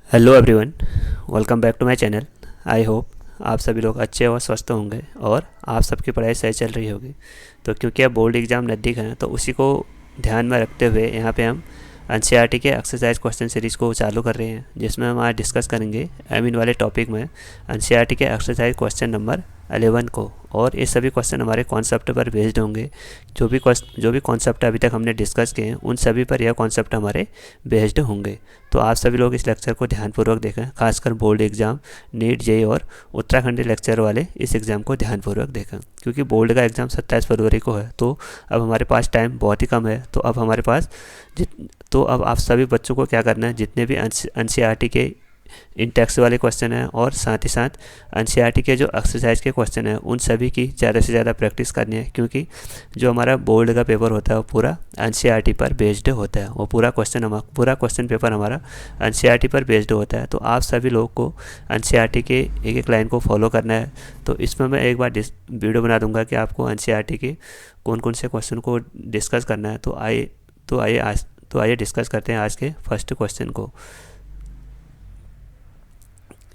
Hello everyone, welcome back to my channel. I hope आप सभी लोग अच्छे और स्वस्थ होंगे और आप सबकी पढ़ाई सही चल रही होगी। तो क्योंकि अब बोर्ड एग्ज़ाम नज़दीक हैं तो उसी को ध्यान में रखते हुए यहाँ पे हम एनसीईआरटी के एक्सरसाइज क्वेश्चन सीरीज़ को चालू कर रहे हैं, जिसमें हम आज डिस्कस करेंगे एमिन वाले टॉपिक में एनसीईआरटी के एक्सरसाइज क्वेश्चन नंबर 11 को। और ये सभी क्वेश्चन हमारे कॉन्सेप्ट पर बेस्ड होंगे। जो भी कॉन्सेप्ट अभी तक हमने डिस्कस किए हैं उन सभी पर यह कॉन्सेप्ट हमारे बेस्ड होंगे। तो आप सभी लोग इस लेक्चर को ध्यानपूर्वक देखें, खासकर बोर्ड एग्ज़ाम, नीट, जेईई और उत्तराखंडी लेक्चर वाले इस एग्ज़ाम को ध्यानपूर्वक देखें, क्योंकि बोर्ड का एग्ज़ाम 27 फरवरी को है। तो अब हमारे पास टाइम बहुत ही कम है। तो अब हमारे पास तो अब आप सभी बच्चों को क्या करना है, जितने भी एनसीईआरटी के इन टेक्स्ट वाले क्वेश्चन हैं और साथ ही साथ एनसीईआरटी के जो एक्सरसाइज के क्वेश्चन हैं उन सभी की ज़्यादा से ज़्यादा प्रैक्टिस करनी है, क्योंकि जो हमारा बोर्ड का पेपर होता है वो पूरा एनसीईआरटी पर बेस्ड होता है। वो पूरा क्वेश्चन पेपर हमारा एनसीईआरटी पर बेस्ड होता है। तो आप सभी लोग को एनसीईआरटी के एक एक लाइन को फॉलो करना है। तो इसमें मैं एक बार वीडियो बना दूंगा कि आपको एनसीईआरटी के कौन कौन से क्वेश्चन को डिस्कस करना है। तो आइए डिस्कस करते हैं आज के फर्स्ट क्वेश्चन को।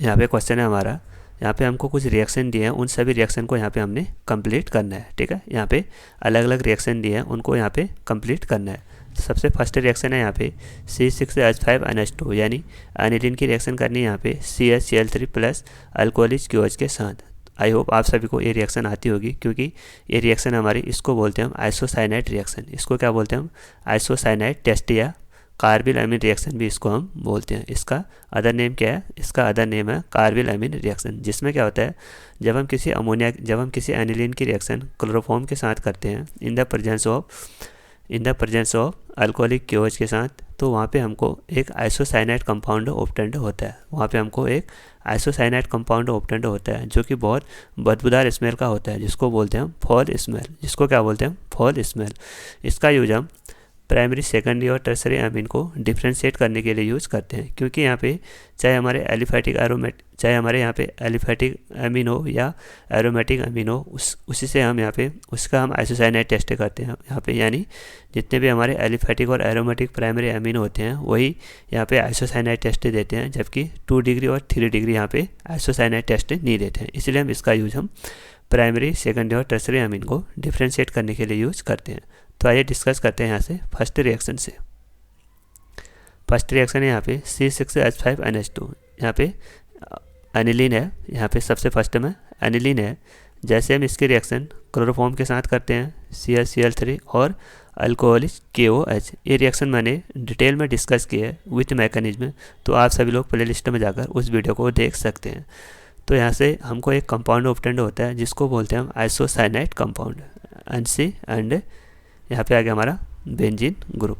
यहाँ पे क्वेश्चन है हमारा, यहाँ पे हमको कुछ रिएक्शन दिए हैं, उन सभी रिएक्शन को यहाँ पे हमने कंप्लीट करना है। ठीक है, यहाँ पे अलग अलग रिएक्शन दिए हैं, उनको यहाँ पे कंप्लीट करना है। तो सबसे फर्स्ट रिएक्शन है यहाँ पे C6H5NH2 यानी एनिलीन की रिएक्शन करनी है यहाँ पे CHCl3 प्लस अल्कोहल QH के साथ। आई होप आप सभी को ये रिएक्शन आती होगी, क्योंकि ये रिएक्शन हमारी इसको बोलते हैं हम आइसोसाइनाइड रिएक्शन। इसको क्या बोलते हैं हम? आइसोसाइनाइड टेस्ट या कार्बिल अमीन रिएक्शन भी इसको हम बोलते हैं। इसका अदर नेम क्या है? इसका अदर नेम है कार्बिल अमीन रिएक्शन। जिसमें क्या होता है, जब हम किसी एनिलीन की रिएक्शन क्लोरोफॉर्म के साथ करते हैं in the presence of alcoholic QH के साथ, तो वहाँ पे हमको एक आइसोसाइनाइड कंपाउंड ऑब्टेंड होता है। जो कि बहुत बदबूदार स्मेल का होता है, जिसको बोलते हैं हम फॉल स्मेल। इसका यूज हम प्राइमरी, सेकेंडरी और टर्सरी अमीन को डिफ्रेंशिएट करने के लिए यूज़ करते हैं। क्योंकि यहाँ पे चाहे हमारे यहाँ पे एलिफेटिक अमीन हो या एरोमेटिक अमीन हो, उसी से हम यहाँ पे उसका हम आइसोसाइनाइड टेस्ट करते हैं यहाँ पे। यानी जितने भी हमारे एलिफेटिक और एरोमेटिक प्राइमरी अमीन होते हैं वही यहाँ पे आइसोसाइनाइड टेस्ट देते हैं, जबकि 2 डिग्री और 3 डिग्री यहाँ पे आइसोसाइनाइड टेस्ट नहीं देते हैं। इसलिए हम इसका यूज हम प्राइमरी, सेकेंडरी और टर्सरी अमीन को डिफ्रेंशिएट करने के लिए यूज़ करते हैं। तो आइए डिस्कस करते हैं यहाँ से फर्स्ट रिएक्शन से। फर्स्ट रिएक्शन है यहाँ पे C6H5NH2। यहाँ पे एनिलीन है, यहाँ पे सबसे फर्स्ट में एनिलीन है। जैसे हम इसकी रिएक्शन क्लोरोफॉर्म के साथ करते हैं CHCl3 और अल्कोहलिक KOH, ये रिएक्शन मैंने डिटेल में डिस्कस किया है विथ मैकेनिज्म। तो आप सभी लोग प्ले लिस्ट में जाकर उस वीडियो को देख सकते हैं। तो यहाँ से हमको एक कंपाउंड ऑब्टेंड होता है जिसको बोलते हैं हम आइसोसाइनाइड कंपाउंड, एंड यहाँ पे आ गया हमारा बेंजीन ग्रुप।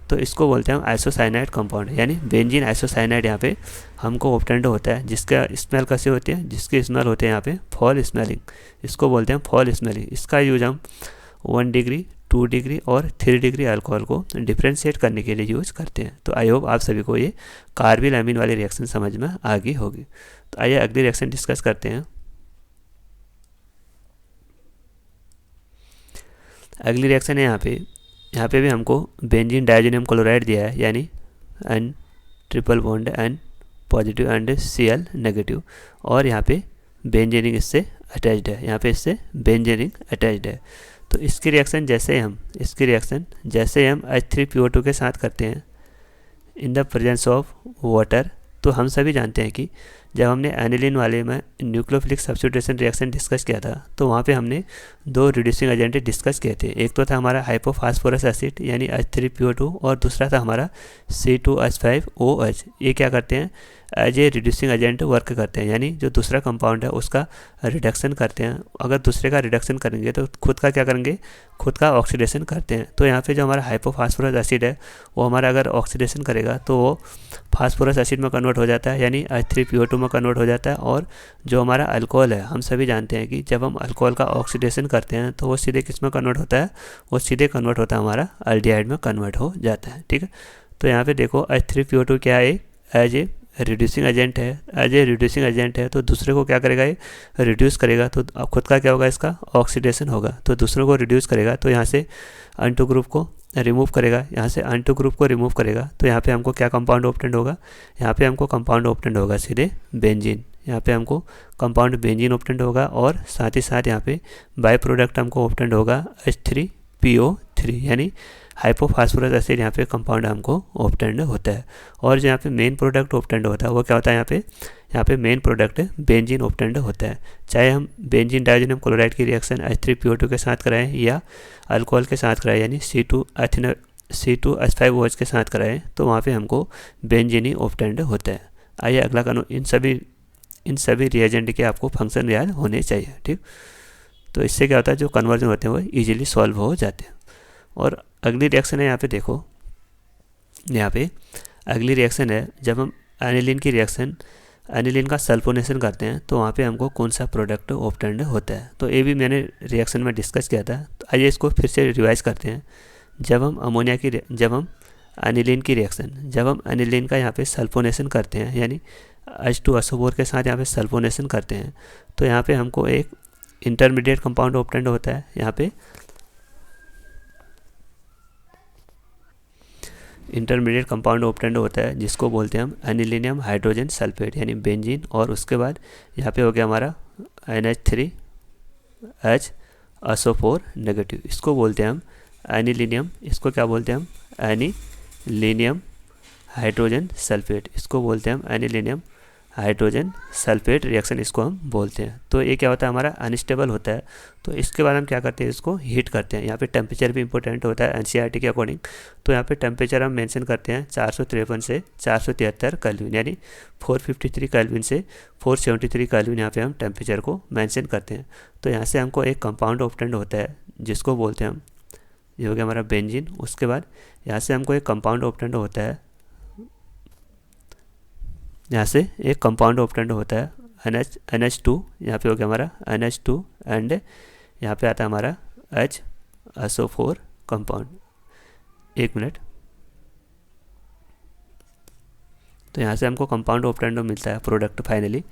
तो इसको बोलते हैं हम आइसोसाइनाइड कंपाउंड, यानी बेंजीन आइसोसाइनाइड यहाँ पे हमको ऑब्टेंड होता है, जिसका स्मेल कैसे होती है, जिसके स्मेल होते हैं यहाँ पे फॉल स्मेलिंग। इसको बोलते हैं फॉल स्मेलिंग। इसका यूज हम 1 डिग्री, 2 डिग्री और 3 डिग्री अल्कोहल को डिफ्रेंशिएट करने के लिए यूज करते हैं। तो आई होप आप सभी को ये कार्बिल अमीन वाली रिएक्शन समझ में आ गई होगी। तो आइए अगली रिएक्शन डिस्कस करते हैं। अगली रिएक्शन है यहाँ पे भी हमको बेंजीन डायजोनियम क्लोराइड दिया है, यानी N triple bond N positive and Cl negative, और यहाँ पे बेंजीनिंग इससे अटैच्ड है। तो इसकी रिएक्शन जैसे हम H3PO2 के साथ करते हैं in the presence of water, तो हम सभी जानते हैं कि जब हमने एनिलीन वाले में न्यूक्लियोफिलिक सब्स्टिट्यूशन रिएक्शन डिस्कस किया था तो वहाँ पे हमने 2 रिड्यूसिंग एजेंट डिस्कस किए थे। एक तो था हमारा हाइपोफास्फोरस एसिड यानी H3PO2, और दूसरा था हमारा C2H5OH। ये क्या करते हैं? As a reducing agent work करते हैं, यानी जो दूसरा कंपाउंड है उसका रिडक्शन करते हैं। अगर दूसरे का रिडक्शन करेंगे तो खुद का क्या करेंगे? खुद का ऑक्सीडेशन करते हैं। तो यहाँ पे जो हमारा हाइपोफास्फोरस एसिड है वो हमारा अगर ऑक्सीडेशन करेगा तो वो फास्फोरस एसिड में कन्वर्ट हो जाता है, यानी H3PO2 में कन्वर्ट हो जाता है। और जो हमारा अल्कोहल है, हम सभी जानते हैं कि जब हम अल्कोहल का ऑक्सीडेशन करते हैं तो वो सीधे किस में कन्वर्ट होता है? वो सीधे कन्वर्ट होता है हमारा एल्डिहाइड में कन्वर्ट हो जाता है। ठीक है, तो यहाँ पे देखो H3PO2 क्या है? एज ए रिड्यूसिंग एजेंट है। तो दूसरे को क्या करेगा? ये रिड्यूस करेगा। तो खुद का क्या होगा? इसका ऑक्सीडेशन होगा। तो दूसरों को रिड्यूस करेगा, तो यहाँ से N2 ग्रुप को रिमूव करेगा, यहाँ से अन2 ग्रुप को रिमूव करेगा, तो यहाँ पे हमको क्या कंपाउंड ऑब्टेंड होगा, यहाँ पे हमको कंपाउंड ऑब्टेंड होगा सीधे बेंजीन। यहाँ पे हमको कंपाउंड बेंजीन ऑब्टेंड होगा और साथ ही साथ यहाँ पे बाय प्रोडक्ट हमको ऑब्टेंड होगा H3PO3 यानी हाइपोफॉस्फोरस एसिड यहाँ पे कंपाउंड हमको ऑब्टेंड होता है। और जो यहाँ पे मेन प्रोडक्ट ऑब्टेंड होता है वो क्या होता है, यहाँ पे मेन प्रोडक्ट बेंजीन ऑब्टेंड होता है। चाहे हम बेंजीन डाइजेनियम क्लोराइड की रिएक्शन H3PO2 के साथ कराएं या अल्कोहल के साथ कराएं यानी C2H5OH के साथ कराएं, तो वहाँ पे हमको बेंजीन ही ऑब्टेंड होता है। आइए अगला कानून, इन सभी रिएजेंट के आपको फंक्शन याद होने चाहिए, ठीक। तो इससे क्या होता है, जो कन्वर्जन होते हैं वो ईजिली सॉल्व हो जाते हैं। और अगली रिएक्शन है, यहाँ पे देखो, यहाँ पे अगली रिएक्शन है जब हम एनिलीन की रिएक्शन, एनिलीन का सल्फोनेशन करते हैं तो वहाँ पे हमको कौन सा प्रोडक्ट ऑब्टेंड होता है। तो ये भी मैंने रिएक्शन में डिस्कस किया था, तो आइए इसको फिर से रिवाइज करते हैं। जब हम एनिलीन का यहाँ पे सल्फोनेशन करते हैं यानी H2SO4 के साथ यहाँ पे सल्फोनेशन करते हैं, तो यहाँ पे हमको एक इंटरमीडिएट कंपाउंड ऑब्टेंड होता है। यहाँ पे इंटरमीडिएट कंपाउंड ऑब्टेंड होता है जिसको बोलते हैं हम एनिलीनियम हाइड्रोजन सल्फेट यानी बेंजीन। और उसके बाद यहाँ पे हो गया हमारा NH3HSO4 नेगेटिव, इसको बोलते हैं हम एनिलीनियम। इसको क्या बोलते हैं हम, एनिलीनियम हाइड्रोजन सल्फेट, इसको बोलते हैं हम एनिलीनियम हाइड्रोजन सल्फेट रिएक्शन, इसको हम बोलते हैं। तो ये क्या होता है, हमारा अनस्टेबल होता है। तो इसके बाद हम क्या करते हैं, इसको हीट करते हैं। यहाँ पे टेम्परेचर भी इंपॉर्टेंट होता है NCERT के अकॉर्डिंग। तो यहाँ पे टेम्परेचर हम मेंशन करते हैं 453 से 473 केल्विन यानी 453 केल्विन से 473 केल्विन, यहाँ पे हम टेम्परेचर को मेंशन करते हैं। तो यहाँ से हमको एक कंपाउंड ऑब्टेंड होता है जिसको बोलते हैं हम, ये हो गया हमारा बेंजीन। उसके बाद यहाँ से हमको एक कंपाउंड ऑब्टेंड होता है, यहाँ से एक कंपाउंड ऑब्टेंड होता है NH2, यहाँ पे हो गया हमारा NH2 एंड यहाँ पे आता है हमारा HSO4 कंपाउंड। एक मिनट, तो यहाँ से हमको कंपाउंड ऑब्टेंड मिलता है प्रोडक्ट फाइनली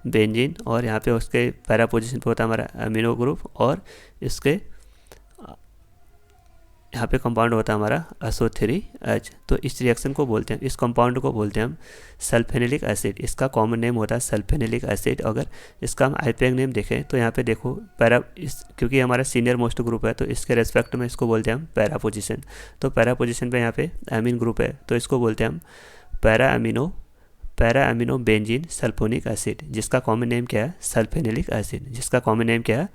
बेंजीन, और यहाँ पे उसके पैरा पोजीशन पे होता है हमारा अमीनो ग्रुप, और इसके यहाँ पे कंपाउंड होता है हमारा SO3H। तो इस रिएक्शन को बोलते हैं, इस कंपाउंड को बोलते हैं हम सल्फेनिलिक एसिड। इसका कॉमन नेम होता है सल्फेनिलिक एसिड। अगर इसका हम IUPAC नेम देखें तो यहाँ पे देखो क्योंकि हमारा सीनियर मोस्ट ग्रुप है तो इसके रेस्पेक्ट में इसको बोलते हैं हम पैरा पोजीशन। तो पैरा पोजीशन पे यहाँ पे एमीन ग्रुप है तो इसको बोलते हैं हम para amino benzene sulphonic acid, जिसका कॉमन नेम क्या है, सल्फेनिलिक एसिड, जिसका कॉमन नेम क्या है,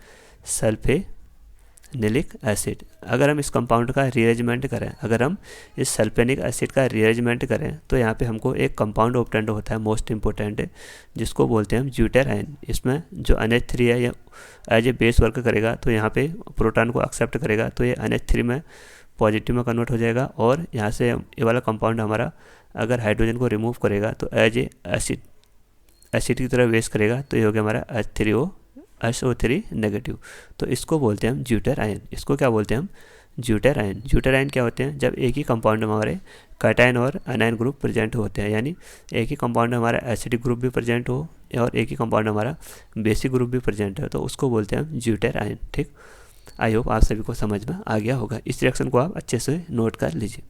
सल्फेनिलिक एसिड। अगर हम इस कंपाउंड का रीअरेंजमेंट करें, अगर हम इस सल्फेनिक एसिड का रीअरेंजमेंट करें तो यहाँ पे हमको एक कंपाउंड ऑब्टेंड होता है मोस्ट इंपॉर्टेंट है, जिसको बोलते हैं हम ज्यूटर आयन। इसमें जो NH3 है ये एज ए बेस वर्क करेगा, तो यहाँ पे प्रोटॉन को एक्सेप्ट करेगा, तो ये NH3 में पॉजिटिव में कन्वर्ट हो जाएगा। और यहाँ से ये वाला कंपाउंड हमारा अगर हाइड्रोजन को रिमूव करेगा तो एज ए एसिड की तरह वेस्ट करेगा, तो ये हो गया हमारा SO3 नेगेटिव। तो इसको बोलते हैं हम ज्यूटर आयन। इसको क्या बोलते हैं हम, ज्यूटर आयन। ज्यूटर आयन क्या होते हैं, जब एक ही कंपाउंड में हमारे कैटायन और अनायन ग्रुप प्रेजेंट होते हैं, यानी एक ही कंपाउंड में हमारा एसिडिक ग्रुप भी प्रेजेंट हो और एक ही कंपाउंड में हमारा बेसिक ग्रुप भी प्रेजेंट है, तो उसको बोलते हैं हम ज्यूटर आयन। ठीक, आई होप आप सभी को समझ में आ गया होगा। इस रिएक्शन को आप अच्छे से नोट कर लीजिए।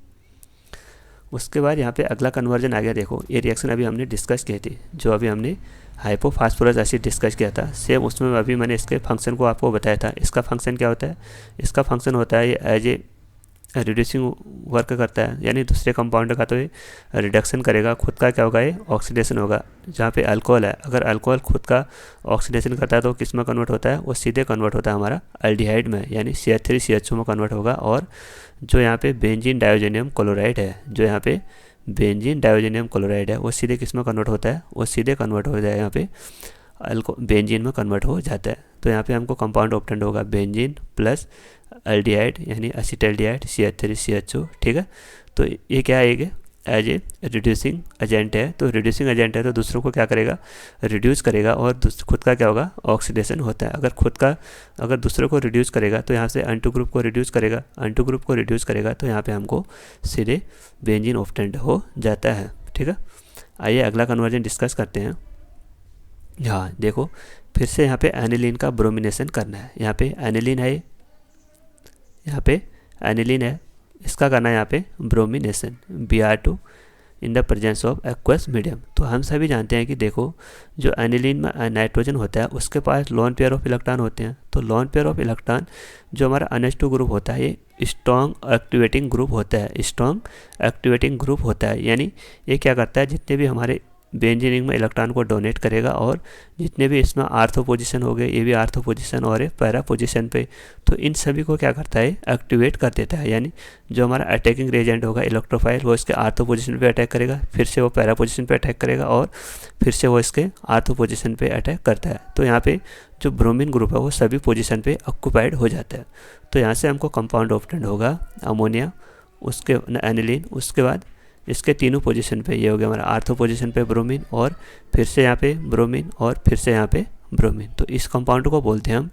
उसके बाद यहाँ पे अगला कन्वर्जन आ गया। देखो ये रिएक्शन अभी हमने डिस्कस की थी, जो अभी हमने हाइपोफॉस्फोरस एसिड डिस्कस किया था, सेम उसमें अभी मैंने इसके फंक्शन को आपको बताया था। इसका फंक्शन क्या होता है, इसका फंक्शन होता है ये एज ए रिड्यूसिंग वर्क करता है, यानी दूसरे कंपाउंड का तो ये रिडक्शन करेगा, खुद का क्या होगा, ये ऑक्सीडेशन होगा। जहाँ पे अल्कोहल है, अगर अल्कोहल खुद का ऑक्सीडेशन करता है तो किस में कन्वर्ट होता है, वो सीधे कन्वर्ट होता है हमारा एल्डिहाइड में, यानी CH3CH2 में कन्वर्ट होगा। और जो यहाँ पे बेंजीन डायोजेनियम क्लोराइड है, जो यहाँ पे बेंजीन डायोजेनियम क्लोराइड है, वो सीधे किस में कन्वर्ट होता है, वो सीधे कन्वर्ट हो जाए यहाँ पे बेंजीन में कन्वर्ट हो जाता है। तो यहाँ पे हमको कंपाउंड ऑब्टेंड होगा बेंजीन प्लस एल्डिहाइड यानी एसिटाल्डिहाइड CH3CH2। ठीक है, तो ये क्या है, ये एज ए रिड्यूसिंग एजेंट है। तो रिड्यूसिंग एजेंट है तो दूसरों को क्या करेगा, रिड्यूस करेगा, और खुद का क्या होगा, ऑक्सीडेशन होता है। अगर दूसरों को रिड्यूस करेगा तो यहाँ से N2 ग्रुप को रिड्यूस करेगा, N2 ग्रुप को रिड्यूस करेगा, तो यहाँ पे हमको सीधे बेंजीन ऑब्टेंड हो जाता है। ठीक है, आइए अगला कन्वर्जन डिस्कस करते हैं। हाँ देखो, फिर से यहाँ पे एनिलीन का ब्रोमिनेशन करना है। यहाँ पे एनिलीन है, यहाँ पे एनिलीन है, इसका करना है यहाँ पे bromination, Br2 in the presence of aqueous medium. तो हम सभी जानते हैं कि देखो जो एनिलीन में नाइट्रोजन होता है उसके पास लोन पेयर ऑफ इलेक्ट्रॉन होते हैं। तो लोन पेयर ऑफ इलेक्ट्रॉन जो हमारा NH2 ग्रुप होता है ये स्ट्रॉन्ग एक्टिवेटिंग ग्रुप होता है, स्ट्रॉन्ग एक्टिवेटिंग ग्रुप होता है। यानी ये क्या करता है, जितने भी हमारे बेंजीन रिंग में इलेक्ट्रॉन को डोनेट करेगा और जितने भी इसमें आर्थो पोजीशन हो गए, ये भी आर्थो पोजीशन और ये पैरा पोजीशन पे, तो इन सभी को क्या करता है, एक्टिवेट कर देता है। यानी जो हमारा अटैकिंग रेजेंट होगा इलेक्ट्रोफाइल, वो इसके आर्थो पोजीशन पे अटैक करेगा, फिर से वो पैरा पोजीशन पे अटैक करेगा और फिर से वो इसके आर्थो पोजीशन पे अटैक करता है। तो यहाँ पे जो ब्रोमीन ग्रुप है वो सभी पोजीशन पे ऑक्यूपाइड हो जाता है। तो यहाँ से हमको कंपाउंड ऑब्टेंड होगा अमोनिया, उसके एनिलीन, उसके बाद इसके तीनों पोजीशन पे, ये हो गया हमारा आर्थो पोजीशन पे ब्रोमीन और फिर से यहाँ पे ब्रोमीन और फिर से यहाँ पे ब्रोमीन। तो इस कंपाउंड को बोलते हैं हम,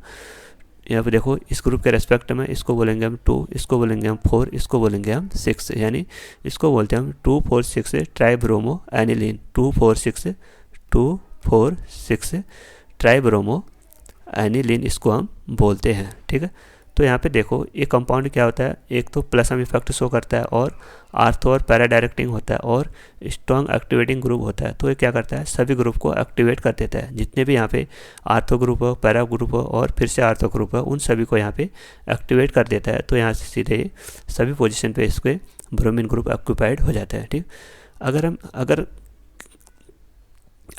यहाँ पे देखो इस ग्रुप के रेस्पेक्ट में इसको बोलेंगे हम 2, इसको बोलेंगे हम 4, इसको बोलेंगे हम 6, यानी इसको बोलते हैं हम 2,4,6 ट्राइब्रोमो एनिलीन, 2,4,6 ट्राइब्रोमो एनिलीन इसको हम बोलते हैं। ठीक है, तो यहाँ पे देखो ये कंपाउंड क्या होता है, एक तो प्लस हम इफेक्ट शो करता है और आर्थो और पैरा डायरेक्टिंग होता है और स्ट्रॉन्ग एक्टिवेटिंग ग्रुप होता है। तो ये क्या करता है, सभी ग्रुप को एक्टिवेट कर देता है, जितने भी यहाँ पे आर्थो ग्रुप हो, पैरा ग्रुप हो और फिर से आर्थो ग्रुप हो, उन सभी को यहाँ पे एक्टिवेट कर देता है। तो यहाँ से सीधे सभी पोजिशन पे इसके ब्रोमीन ग्रुप ऑक्यूपाइड हो जाता है। ठीक,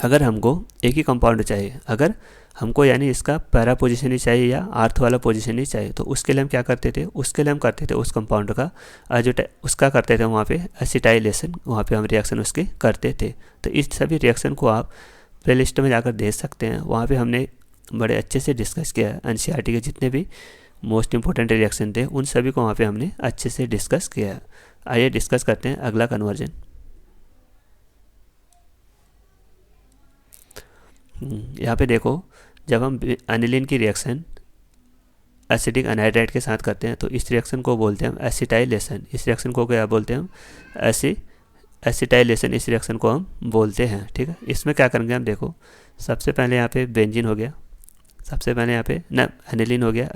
अगर हमको एक ही कंपाउंड चाहिए, अगर हमको यानी इसका पैरा पोजीशन ही चाहिए या आर्थ वाला पोजीशन ही चाहिए, तो उसके लिए हम क्या करते थे, उसके लिए हम करते थे उस कंपाउंड का जो उसका करते थे वहाँ पे एसिटाइलेशन, वहाँ पे हम रिएक्शन उसके करते थे। तो इस सभी रिएक्शन को आप प्ले लिस्ट में जाकर देख सकते हैं, वहाँ पे हमने बड़े अच्छे से डिस्कस किया है। NCERT के जितने भी मोस्ट इंपॉर्टेंट रिएक्शन थे उन सभी को वहाँ पर हमने अच्छे से डिस्कस किया है। आइए डिस्कस करते हैं अगला कन्वर्जन। यहाँ पे देखो जब हम एनिलीन की रिएक्शन एसिटिक एनहाइड्राइड के साथ करते हैं तो इस रिएक्शन को बोलते हैं हम एसिटाइलेशन। इस रिएक्शन को क्या बोलते हैं हम, एसिटाइलेशन इस रिएक्शन को हम बोलते हैं। ठीक है, इसमें क्या करेंगे हम, देखो सबसे पहले यहाँ पे बेंजीन हो गया, सबसे पहले यहाँ पे ना एनिलीन हो गया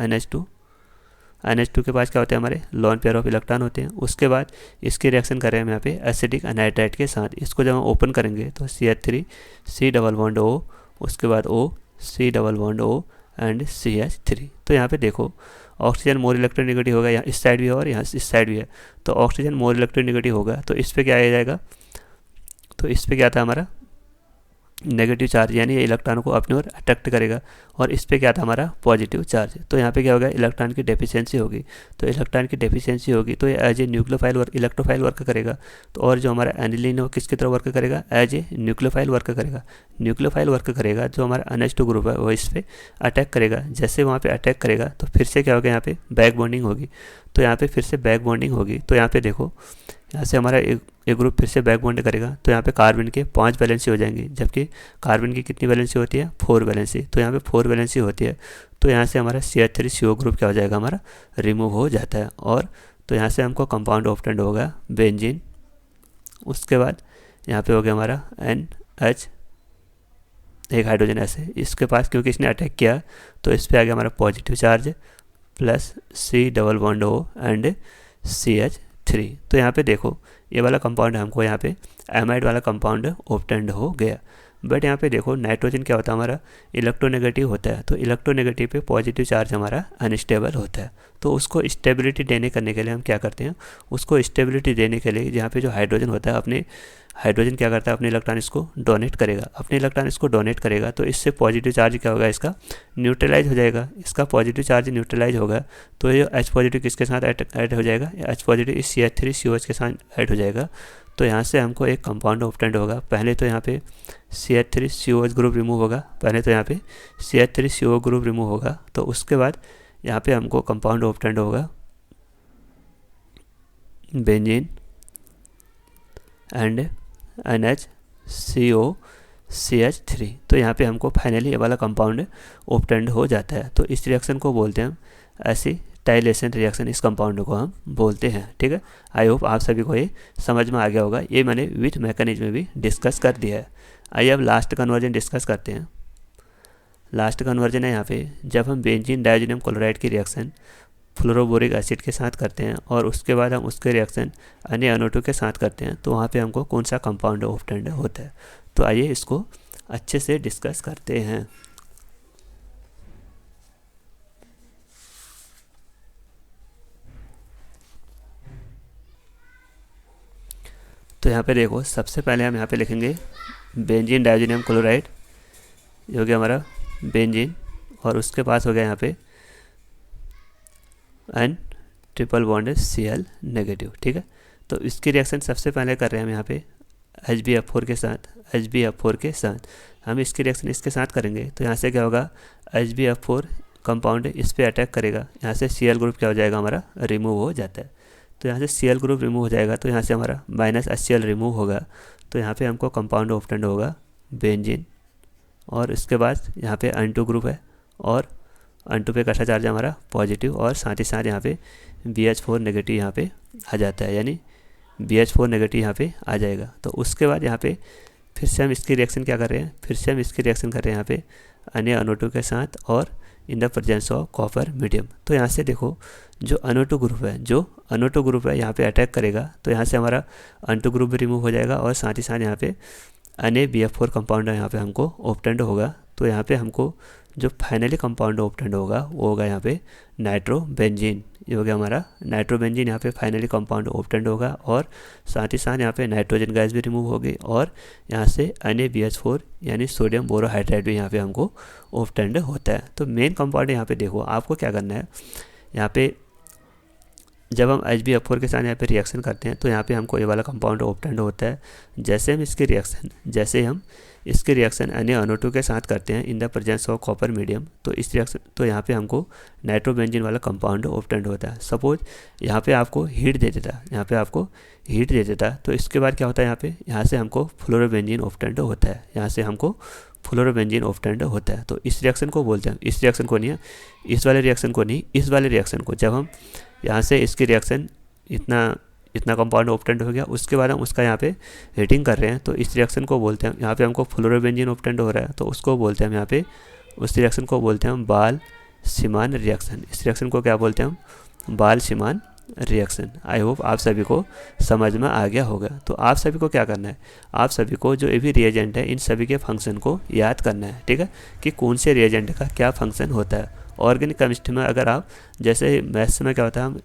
NH2 के पास क्या होते हैं, हमारे लोन पेयर ऑफ इलेक्ट्रॉन होते हैं। उसके बाद इसकी रिएक्शन करें हम यहाँ पे एसिटिक एनहाइड्राइड के साथ, इसको जब हम ओपन करेंगे तो CH3 C double bond O, उसके बाद O C double bond O and CH3। तो यहाँ पे देखो ऑक्सीजन मोर इलेक्ट्रोनेगेटिव होगा, यहाँ इस साइड भी है और यहाँ इस साइड भी है, तो ऑक्सीजन मोर इलेक्ट्रोनेगेटिव होगा तो इस पर क्या आ जाएगा, तो इस पर क्या था हमारा नेगेटिव चार्ज, यानी ये इलेक्ट्रॉन को अपनी ओर अट्रैक्ट करेगा और इस पे क्या था हमारा पॉजिटिव चार्ज। तो यहाँ पे क्या होगा, इलेक्ट्रॉन की डेफिशिएंसी होगी। तो इलेक्ट्रॉन की डेफिशिएंसी होगी तो ये as a nucleophile work, electrophile work करेगा। तो और जो हमारा एनिलीन है वो किसकी तरह वर्क करेगा, एज ए न्यूक्लियोफाइल वर्क करेगा। न्यूक्लियोफाइल वर्क करेगा, जो हमारा NH2 ग्रुप है वो इस पर अटैक करेगा। जैसे वहाँ पर अटैक करेगा तो फिर से क्या होगा, यहाँ पे बैक बॉन्डिंग होगी। तो यहाँ पे फिर से बैक बॉन्डिंग होगी। तो यहाँ पे देखो यहाँ से हमारा एक ग्रुप फिर से बैक बॉन्ड करेगा, तो यहाँ पे कार्बन के 5 वैलेंसी हो जाएंगी, जबकि कार्बन की कितनी वैलेंसी होती है, 4 वैलेंसी। तो यहाँ पे 4 वैलेंसी होती है। तो यहाँ से हमारा CH3CO ग्रुप क्या हो जाएगा, हमारा रिमूव हो जाता है। और तो यहाँ से हमको कंपाउंड ऑब्टेंड होगा बेंजीन। उसके बाद यहाँ पे हो गया हमारा NH, एक हाइड्रोजन ऐसे इसके पास, क्योंकि इसने अटैक किया तो इस पर आ गया हमारा positive charge plus C double bond O and CH3। तो यहाँ पे देखो ये वाला कंपाउंड हमको यहाँ पे एमाइड वाला कंपाउंड ऑब्टेंड हो गया। बट यहाँ पे देखो नाइट्रोजन क्या होता है, हमारा इलेक्ट्रोनेगेटिव होता है। तो इलेक्ट्रोनेगेटिव पे पॉजिटिव चार्ज हमारा अनस्टेबल होता है। तो उसको स्टेबिलिटी देने करने के लिए हम क्या करते हैं, उसको स्टेबिलिटी देने के लिए यहाँ पे जो हाइड्रोजन होता है, अपने हाइड्रोजन क्या करता है, अपने इलेक्ट्रॉन इसको डोनेट करेगा, अपने इलेक्ट्रॉन इसको डोनेट करेगा। तो इससे पॉजिटिव चार्ज क्या होगा, इसका न्यूट्रलाइज हो जाएगा। इसका पॉजिटिव चार्ज न्यूट्रलाइज होगा तो ये H पॉजिटिव किसके साथ ऐड हो जाएगा, H पॉजिटिव इस CH3COH के साथ ऐड हो जाएगा। तो यहाँ से हमको एक कंपाउंड ऑब्टेंड होगा। पहले तो यहाँ पे CH3COH ग्रुप रिमूव होगा, पहले तो यहाँ पे CH3CO ग्रुप रिमूव होगा। तो उसके बाद यहाँ पे हमको कंपाउंड ऑब्टेंड होगा बेंजीन एंड NHCOCH3। तो यहाँ पे हमको फाइनली ये वाला कंपाउंड ऑब्टेंड हो जाता है। तो इस रिएक्शन को बोलते हैं हम एसिटाइलेशन रिएक्शन, इस कंपाउंड को हम बोलते हैं। ठीक है, आई होप आप सभी को ये समझ में आ गया होगा। ये मैंने विथ मैकेनिज्म में भी डिस्कस कर दिया है। आइए अब लास्ट कन्वर्जन डिस्कस करते हैं। लास्ट कन्वर्जन है यहाँ पे, जब हम बेंजीन डाइज़ोनियम क्लोराइड की रिएक्शन फ्लोरोबोरिक एसिड के साथ करते हैं और उसके बाद हम उसके रिएक्शन NaNO2 के साथ करते हैं, तो वहाँ पे हमको कौन सा कंपाउंड ऑब्टेन्ड होता है। तो आइए इसको अच्छे से डिस्कस करते हैं। तो यहाँ पे देखो, सबसे पहले हम यहाँ पे लिखेंगे बेंजीन डाइज़ोनियम क्लोराइड, जो कि हमारा बेंजीन, और उसके पास हो गया यहाँ पे N triple bond Cl negative. ठीक है, तो इसकी रिएक्शन सबसे पहले कर रहे हैं हम यहाँ पे HbF4 के साथ, HbF4 के साथ हम इसकी रिएक्शन इसके साथ करेंगे। तो यहाँ से क्या होगा, HbF4 कंपाउंड इस पर अटैक करेगा, यहाँ से Cl ग्रुप क्या हो जाएगा, हमारा रिमूव हो जाता है। तो यहाँ से Cl ग्रुप रिमूव हो जाएगा, तो यहाँ से हमारा -HCl रिमूव होगा, तो यहाँ पे हमको कंपाउंड ऑब्टेन्ड होगा बेंजीन। और इसके बाद यहाँ पे N2 ग्रुप है और N2 पे कैसा चार्ज है हमारा पॉजिटिव, और साथ ही साथ यहाँ पे BH4 नेगेटिव यहाँ पे आ जाता है, यानी BH4 नेगेटिव यहाँ पे आ जाएगा। तो उसके बाद यहाँ पे फिर से हम इसकी रिएक्शन क्या कर रहे हैं, फिर से हम इसकी रिएक्शन कर रहे हैं यहाँ पे NaNO2 के साथ और in the presence of copper medium. तो यहाँ से देखो, जो NO2 ग्रुप है यहाँ पे अटैक करेगा, तो यहाँ से हमारा N2 ग्रुप भी रिमूव हो जाएगा और साथ ही साथ यहाँ पे NaBF4 कंपाउंड यहाँ पे हमको ऑब्टेन्ड होगा। तो यहाँ पे हमको जो फाइनली कंपाउंड ऑब्टेन्ड होगा वो होगा यहाँ पे नाइट्रोबेंजीन। ये हो गया हमारा नाइट्रोबेंजीन, यहाँ पे फाइनली कंपाउंड ऑब्टेन्ड होगा और साथ ही साथ यहाँ पे नाइट्रोजन गैस भी रिमूव होगी और यहाँ से NaBH4 यानी सोडियम बोरोहाइड्राइड भी यहाँ पे हमको ऑब्टेन्ड होता है। तो मेन कंपाउंड यहाँ पे देखो, आपको क्या करना है, यहाँ पे जब हम HbF4 के साथ यहाँ पे रिएक्शन करते हैं तो यहाँ पे हमको ये वाला कंपाउंड ऑब्टेन्ड होता है। जैसे हम इसकी रिएक्शन NaNO2 के साथ करते हैं in the presence of copper medium, तो इस रिएक्शन तो यहाँ पे हमको नाइट्रोबेंजीन वाला कंपाउंड ऑब्टेन्ड होता है। सपोज यहाँ पे आपको हीट दे देता, तो इसके बाद क्या होता है, यहाँ से हमको फ्लोरोबेंजीन ऑब्टेन्ड होता है, तो इस रिएक्शन को बोलते हैं, इस रिएक्शन को नहीं है, इस वाले रिएक्शन को जब हम यहाँ से इसकी रिएक्शन इतना कंपाउंड ऑब्टेन्ड हो गया, उसके बाद हम उसका यहाँ पे हीटिंग कर रहे हैं, तो इस रिएक्शन को बोलते हैं, यहाँ पे हमको फ्लोरोबेंजीन ऑब्टेन्ड हो रहा है, तो उसको बोलते हैं हम यहाँ पे, उस रिएक्शन को बोलते हैं हम बाल-सीमान रिएक्शन। इस रिएक्शन को क्या बोलते हैं हम, बाल-सीमान रिएक्शन। आई होप आप सभी को समझ में आ गया होगा। तो आप सभी को क्या करना है, आप सभी को जो भी रिएजेंट है इन सभी के फंक्शन को याद करना है। ठीक है, कि कौन से रिएजेंट का क्या फंक्शन होता है। ऑर्गेनिक केमिस्ट्री में अगर आप, जैसे मैथ्स में क्या होता है, हम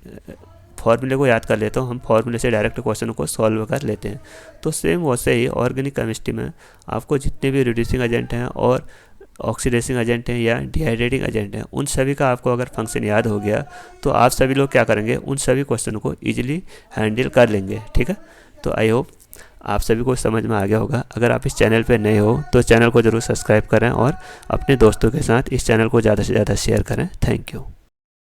फॉर्मूले को याद कर लेते हो, हम फॉर्मूले से डायरेक्ट क्वेश्चन को सॉल्व कर लेते हैं, तो सेम वैसे ही ऑर्गेनिक केमिस्ट्री में आपको जितने भी रिड्यूसिंग एजेंट हैं और ऑक्सीडाइजिंग एजेंट हैं या डिहाइड्रेटिंग एजेंट हैं, उन सभी का आपको अगर फंक्शन याद हो गया तो आप सभी लोग क्या करेंगे, उन सभी क्वेश्चन को ईजिली हैंडल कर लेंगे। ठीक है, तो आई होप आप सभी को समझ में आ गया होगा। अगर आप इस चैनल पर नए हो तो चैनल को ज़रूर सब्सक्राइब करें और अपने दोस्तों के साथ इस चैनल को ज़्यादा से ज़्यादा शेयर करें। Thank you.